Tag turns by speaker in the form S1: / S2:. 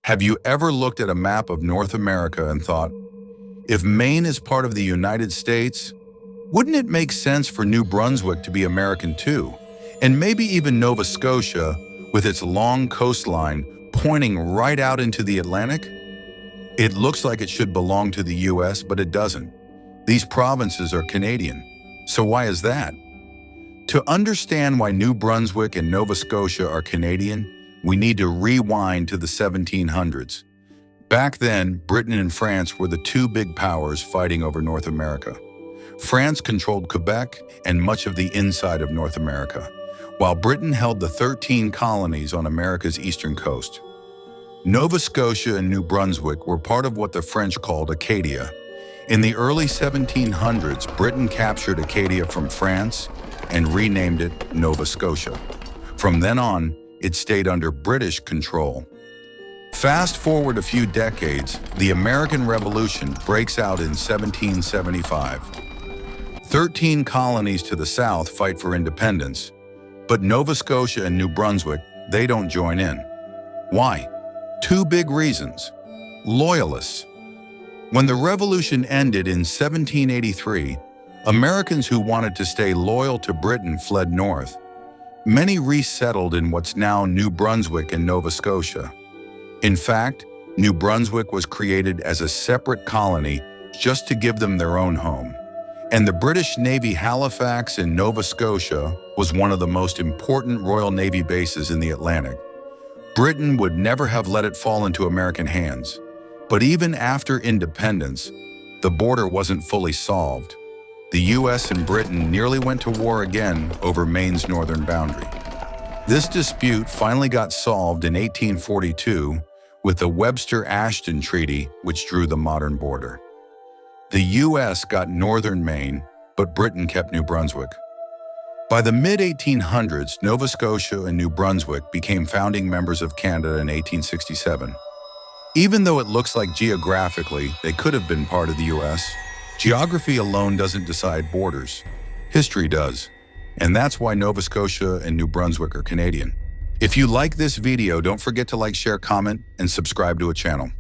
S1: Have you ever looked at a map of North America and thought, if Maine is part of the United States, wouldn't it make sense for New Brunswick to be American too? And maybe even Nova Scotia, with its long coastline pointing right out into the Atlantic? It looks like it should belong to the US, but it doesn't. These provinces are Canadian. So why is that? To understand why New Brunswick and Nova Scotia are Canadian, we need to rewind to the 1700s. Back then, Britain and France were the two big powers fighting over North America. France controlled Quebec and much of the inside of North America, while Britain held the 13 colonies on America's eastern coast. Nova Scotia and New Brunswick were part of what the French called Acadia. In the early 1700s, Britain captured Acadia from France and renamed it Nova Scotia. From then on, it stayed under British control. Fast forward a few decades, the American Revolution breaks out in 1775. 13 colonies to the south fight for independence, but Nova Scotia and New Brunswick, they don't join in. Why? Two big reasons. Loyalists. When the revolution ended in 1783, Americans who wanted to stay loyal to Britain fled north. Many resettled in what's now New Brunswick and Nova Scotia. In fact, New Brunswick was created as a separate colony just to give them their own home. And the British Navy Halifax in Nova Scotia was one of the most important Royal Navy bases in the Atlantic. Britain would never have let it fall into American hands. But even after independence, the border wasn't fully solved. The US and Britain nearly went to war again over Maine's northern boundary. This dispute finally got solved in 1842 with the Webster-Ashton Treaty, which drew the modern border. The US got northern Maine, but Britain kept New Brunswick. By the mid-1800s, Nova Scotia and New Brunswick became founding members of Canada in 1867. Even though it looks like geographically they could have been part of the US, geography alone doesn't decide borders. History does. And that's why Nova Scotia and New Brunswick are Canadian. If you like this video, don't forget to like, share, comment, and subscribe to a channel.